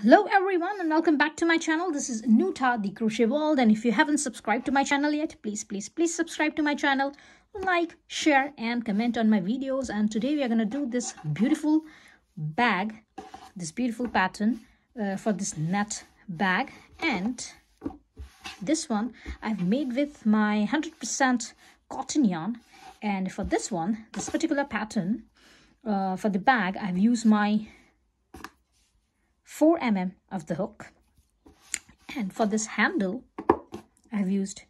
Hello everyone and welcome back to my channel. This is Nuta, the Crochet World, and if you haven't subscribed to my channel yet, please subscribe to my channel, like, share and comment on my videos. And today we are going to do this beautiful bag, this beautiful pattern for this net bag. And this one I've made with my 100% cotton yarn. And for this one, this particular pattern for the bag, I've used my 4 mm of the hook, and for this handle I've used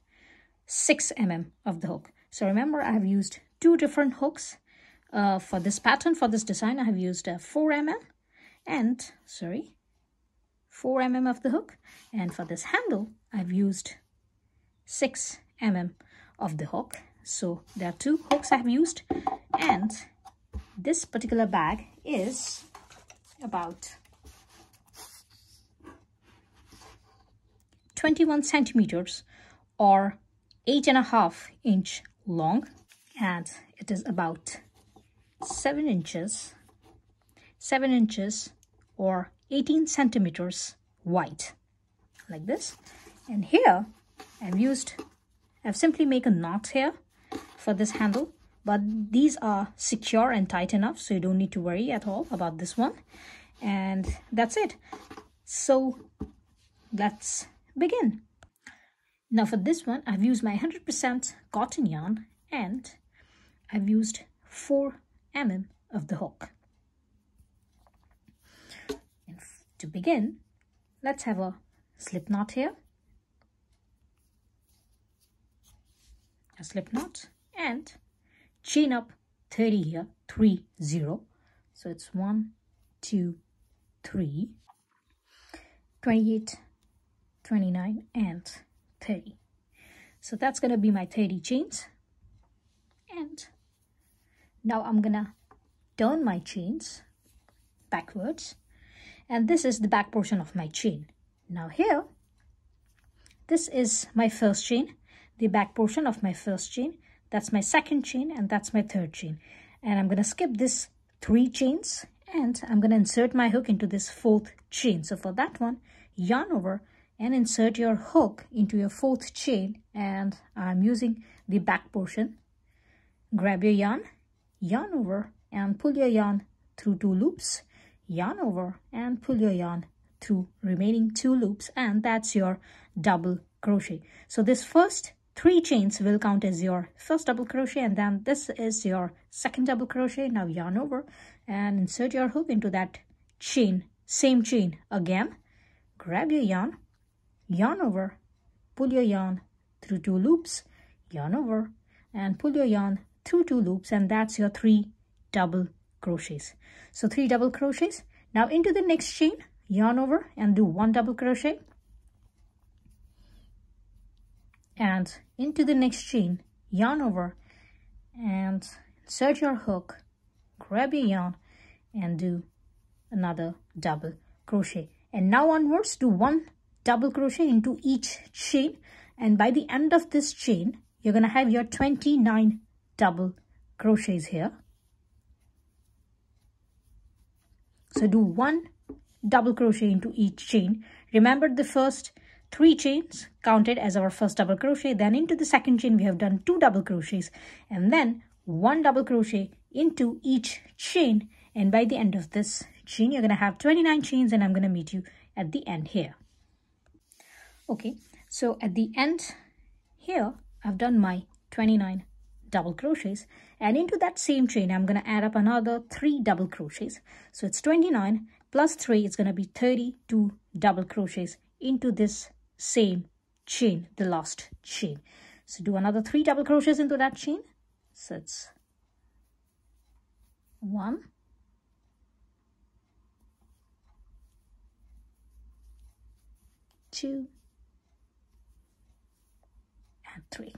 6 mm of the hook. So remember, I've used two different hooks for this pattern. For this design I have used 4 mm and 4 mm of the hook, and for this handle I've used 6 mm of the hook. So there are two hooks I've used, and this particular bag is about 21 centimeters or 8.5 inch long, and it is about 7 inches or 18 centimeters wide, like this. And here I've simply made a knot here for this handle, but these are secure and tight enough, so you don't need to worry at all about this one. And that's it. So let's begin. Now for this one I've used my 100% cotton yarn, and I've used 4 mm of the hook. And to begin, let's have a slip knot here, a slip knot, and chain up 30 here, 30. So it's 1, 2, 3, 28, 29 and 30. So that's gonna be my 30 chains. And now I'm gonna turn my chains backwards, and this is the back portion of my chain. Now here, this is my first chain, the back portion of my first chain. That's my second chain, and that's my third chain. And I'm gonna skip this 3 chains, and I'm gonna insert my hook into this 4th chain. So for that one, yarn over and insert your hook into your 4th chain, and I'm using the back portion. Grab your yarn, yarn over and pull your yarn through 2 loops, yarn over and pull your yarn through remaining 2 loops, and that's your double crochet. So this first 3 chains will count as your first double crochet, and then this is your second double crochet. Now yarn over and insert your hook into that chain, same chain again. Grab your yarn, yarn over, pull your yarn through 2 loops, yarn over and pull your yarn through 2 loops, and that's your 3 double crochets. So 3 double crochets. Now into the next chain, yarn over and do 1 double crochet, and into the next chain, yarn over and insert your hook, grab your yarn and do another double crochet. And now onwards, do 1 double crochet into each chain, and by the end of this chain you're going to have your 29 double crochets here. So do 1 double crochet into each chain. Remember, the first 3 chains counted as our first double crochet. Then into the second chain we have done 2 double crochets, and then 1 double crochet into each chain, and by the end of this chain you're going to have 29 chains, and I'm going to meet you at the end here. Okay, so at the end here I've done my 29 double crochets, and into that same chain I'm going to add up another 3 double crochets. So it's 29 plus 3, it's going to be 32 double crochets into this same chain, the last chain. So do another 3 double crochets into that chain. So it's 1, 2 and 3.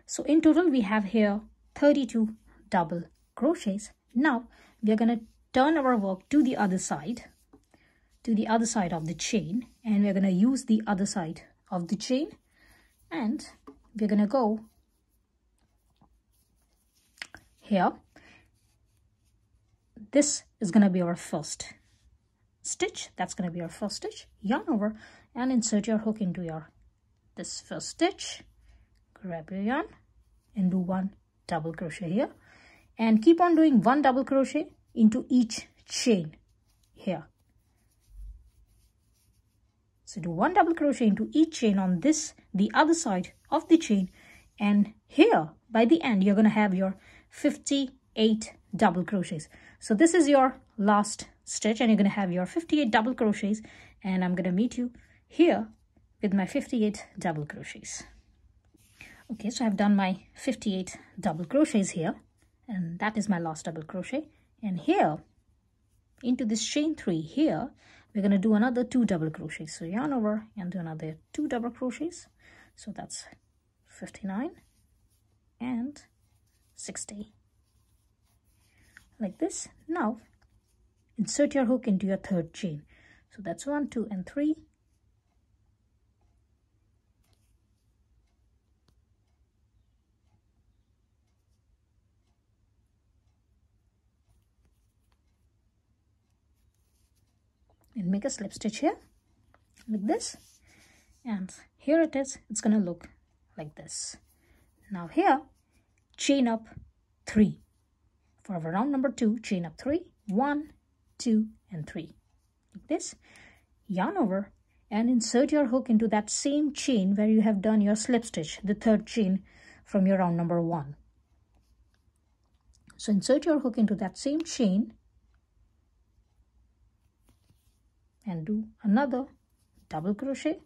So in total we have here 32 double crochets. Now we are going to turn our work to the other side, of the chain, and we're going to use the other side of the chain, and we're going to go here. This is going to be our first stitch. That's going to be your first stitch. Yarn over and insert your hook into your this first stitch. Grab your yarn and do 1 double crochet here, and keep on doing 1 double crochet into each chain here. So do 1 double crochet into each chain on this, the other side of the chain, and here by the end you're going to have your 58 double crochets. So this is your last stitch and you're going to have your 58 double crochets, and I'm going to meet you here with my 58 double crochets. Okay, so I've done my 58 double crochets here, and that is my last double crochet. And here into this chain 3 here, we're going to do another 2 double crochets. So yarn over and do another 2 double crochets. So that's 59 and 60 like this. Now insert your hook into your third chain. So that's 1, 2 and 3. And make a slip stitch here like this, and here it is. It's gonna look like this. Now here chain up 3 for round number 2. Chain up 3, 1, 2 and 3 like this. Yarn over and insert your hook into that same chain where you have done your slip stitch, the third chain from your round number 1. So insert your hook into that same chain and do another double crochet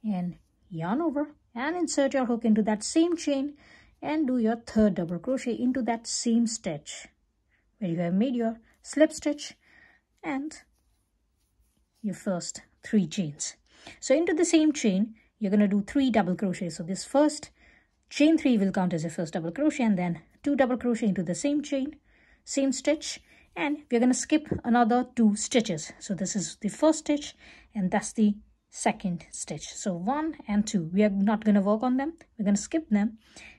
and yarn over and insert your hook into that same chain and do your third double crochet into that same stitch where you have made your slip stitch and your first 3 chains. So into the same chain you're going to do 3 double crochets. So this first chain 3 will count as your first double crochet, and then 2 double crochet into the same chain, same stitch, and we're going to skip another 2 stitches. So this is the first stitch and that's the second stitch. So 1 and 2, we are not going to work on them, we're going to skip them.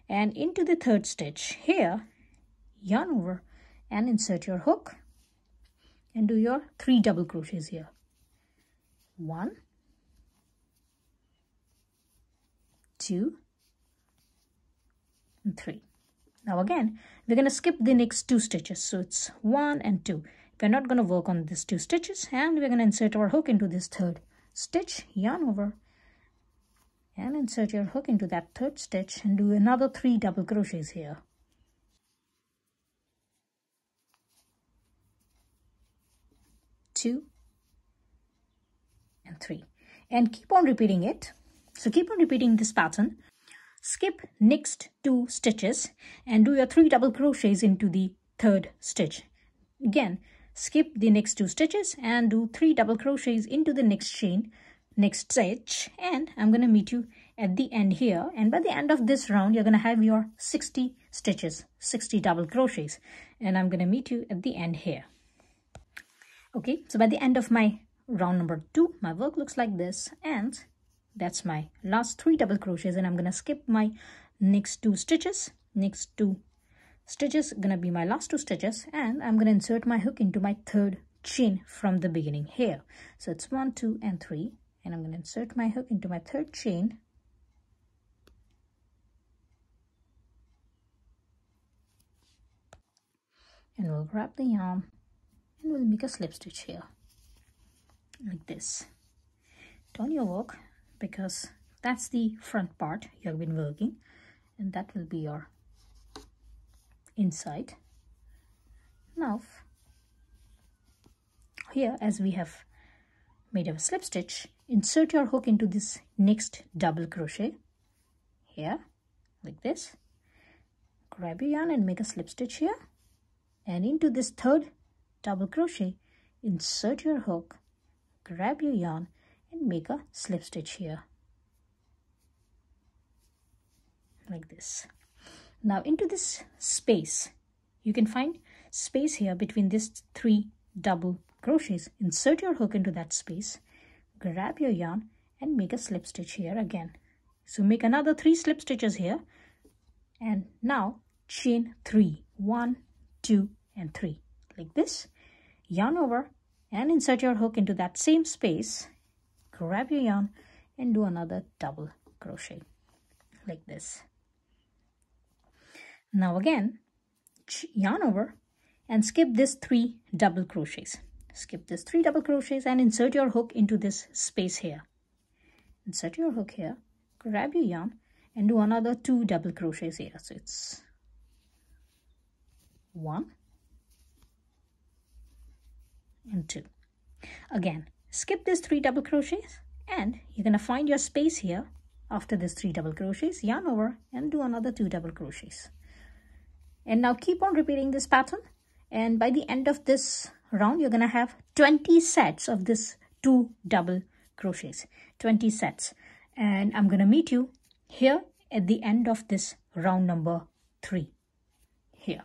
And into the third stitch here, yarn over and insert your hook and do your 3 double crochets here. 1, 2 and 3. Now again, we're going to skip the next 2 stitches. So it's 1 and 2. We're not going to work on these 2 stitches, and we're going to insert our hook into this third stitch, yarn over and insert your hook into that third stitch and do another 3 double crochets here. 2 and 3, and keep on repeating it. So keep on repeating this pattern. Skip next 2 stitches and do your 3 double crochets into the third stitch. Again, skip the next 2 stitches and do 3 double crochets into the next chain, next stitch, and I'm going to meet you at the end here. And by the end of this round you're going to have your 60 stitches, 60 double crochets, and I'm going to meet you at the end here. Okay, so by the end of my round number 2, my work looks like this, and that's my last 3 double crochets, and I'm going to skip my next 2 stitches. Next 2 stitches going to be my last 2 stitches, and I'm going to insert my hook into my third chain from the beginning here. So it's 1, 2 and 3, and I'm going to insert my hook into my third chain. And we'll grab the yarn and we'll make a slip stitch here like this. Turn your work, because that's the front part you have been working, and that will be your inside. Now here, as we have made a slip stitch, insert your hook into this next double crochet here like this. Grab your yarn and make a slip stitch here, and into this third double crochet insert your hook, grab your yarn and make a slip stitch here like this. Now into this space, you can find space here between these 3 double crochets. Insert your hook into that space, grab your yarn and make a slip stitch here again. So make another 3 slip stitches here, and now chain 3, 1, 2 and 3 like this. Yarn over and insert your hook into that same space. Grab your yarn and do another double crochet like this. Now again, yarn over and skip this 3 double crochets. Skip this 3 double crochets and insert your hook into this space here. Insert your hook here, grab your yarn and do another 2 double crochets here. So it's 1 and 2. Again, skip this 3 double crochets and you're going to find your space here. After this 3 double crochets, yarn over and do another 2 double crochets. And now keep on repeating this pattern, and by the end of this round you're going to have 20 sets of this 2 double crochets, 20 sets. And I'm going to meet you here at the end of this round number 3 here.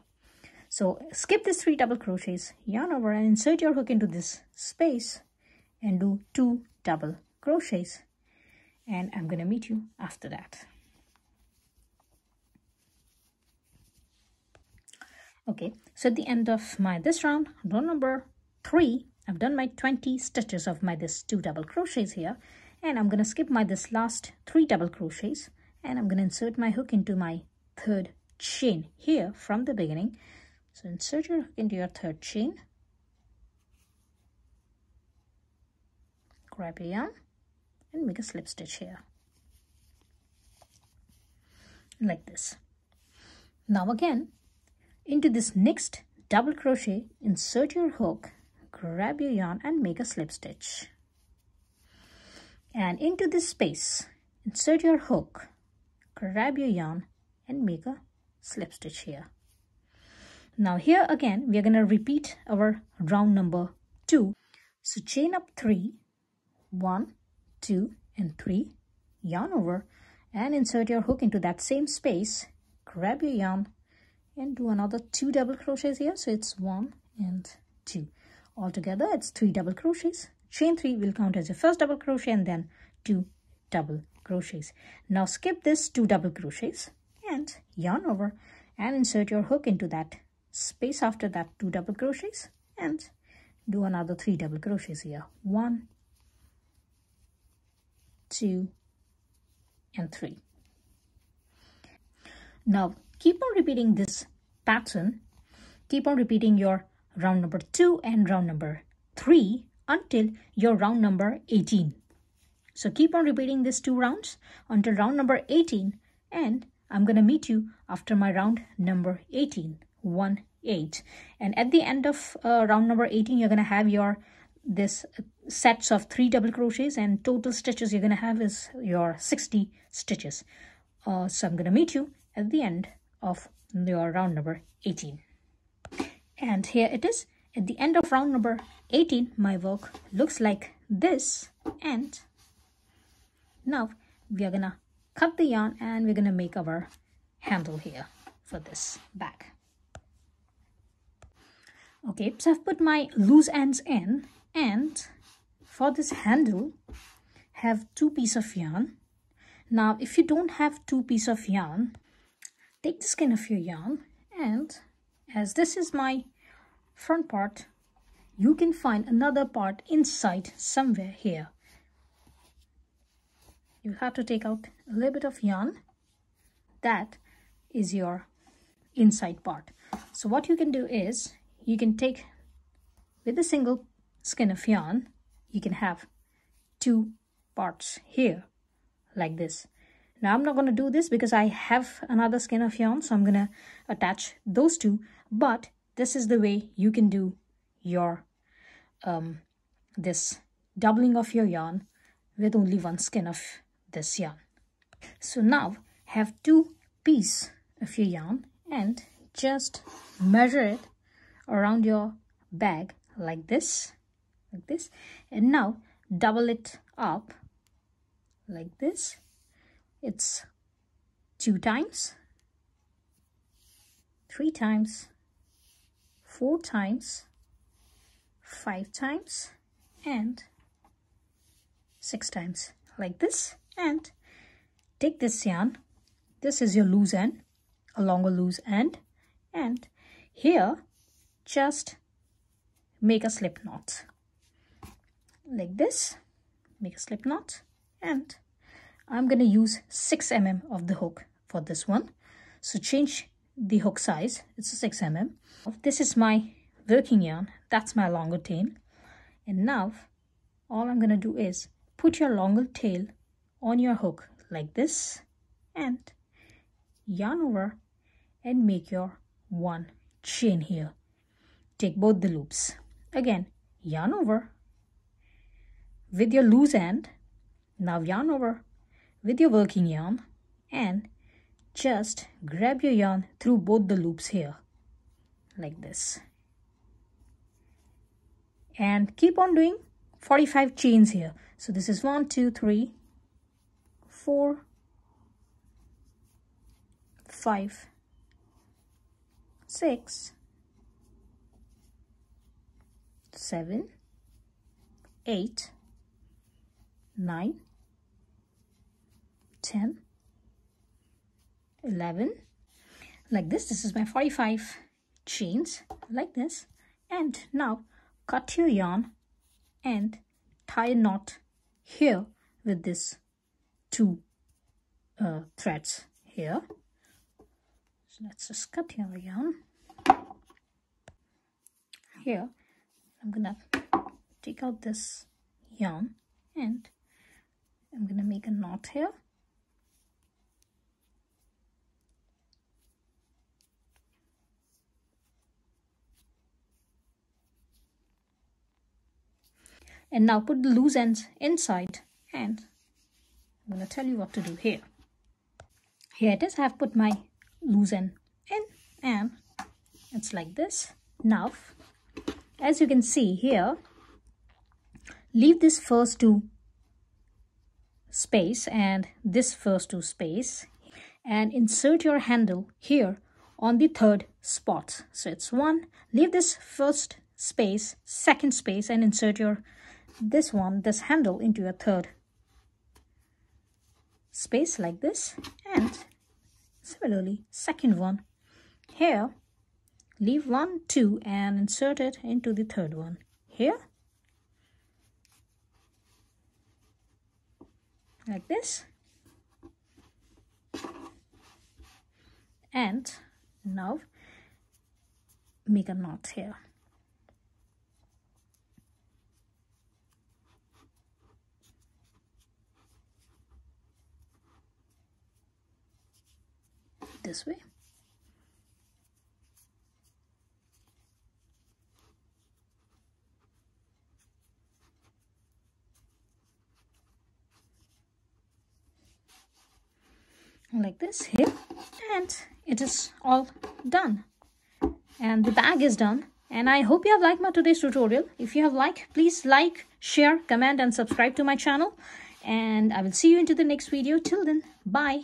So skip this 3 double crochets, yarn over and insert your hook into this space and do 2 double crochets, and I'm going to meet you after that. Okay, so at the end of my this round number 3, I've done my 20 stitches of my this 2 double crochets here, and I'm going to skip my this last 3 double crochets, and I'm going to insert my hook into my 3rd chain here from the beginning. So insert your hook into your 3rd chain, grab your yarn and make a slip stitch here like this. Now again, into this next double crochet, insert your hook, grab your yarn and make a slip stitch. And into this space, insert your hook, grab your yarn and make a slip stitch here. Now here again, we are going to repeat our round number 2. So chain up 3, 1, 2 and 3, yarn over and insert your hook into that same space, grab your yarn and do another 2 double crochets here. So it's 1 and 2. Altogether it's 3 double crochets. Chain 3 will count as your first double crochet and then 2 double crochets. Now skip this 2 double crochets and yarn over and insert your hook into that space after that 2 double crochets and do another 3 double crochets here. 1, 2 and 3. Now keep on repeating this pattern. Keep on repeating your round number 2 and round number 3 until your round number 18. So keep on repeating these 2 rounds until round number 18, and I'm going to meet you after my round number 18. 1, 8, and at the end of round number 18 you're going to have your this sets of 3 double crochets, and total stitches you're going to have is your 60 stitches. So I'm going to meet you at the end of your round number 18. And here it is. At the end of round number 18, my work looks like this, and now we are going to cut the yarn and we're going to make our handle here for this bag. Okay, so I've put my loose ends in, and for this handle have 2 pieces of yarn. Now if you don't have 2 pieces of yarn, take the skein of your yarn, and as this is my front part, you can find another part inside somewhere here. You have to take out a little bit of yarn. That is your inside part. So what you can do is, you can take with a single skein of yarn, you can have 2 parts here like this. Now I'm not going to do this because I have another skein of yarn, so I'm going to attach those 2, but this is the way you can do your this doubling of your yarn with only 1 skein of this yarn. So now have 2 pieces of your yarn and just measure it around your bag like this, and now double it up like this. It's 2 times, 3 times, 4 times, 5 times, and 6 times like this. And take this yarn, this is your loose end, a longer loose end, and here just make a slip knot like this, make a slip knot, and I'm going to use 6 mm of the hook for this one. So change the hook size, it's a 6 mm. This is my working yarn, that's my longer tail. And now all I'm going to do is put your longer tail on your hook like this and yarn over and make your 1 chain here. Take both the loops. Again, yarn over with your loose end. Now yarn over with your working yarn and just grab your yarn through both the loops here like this. And keep on doing 45 chains here. So this is 1, 2, 3, 4, 5, 6, 7, 8, 9, 10, 11, like this. This is my 45 chains like this. And now cut your yarn and tie a knot here with this 2 threads here. So let's just cut your yarn. Here I'm gonna take out this yarn and I'm gonna make a knot here. And now put the loose ends inside, and I'm going to tell you what to do here. Here it is, I have put my loose end in and it's like this. Now, as you can see here, leave this first 2 space and this first 2 space and insert your handle here on the 3rd spot. So it's 1, leave this first space, 2nd space, and insert your this handle into your 3rd space like this, and similarly 2nd one here, leave 1, 2 and insert it into the 3rd one here like this. And now make a knot here. This way. Like this here, and it is all done, and the bag is done. And I hope you have liked my today's tutorial. If you have liked, please like, share, comment and subscribe to my channel, and I will see you into the next video. Till then, bye.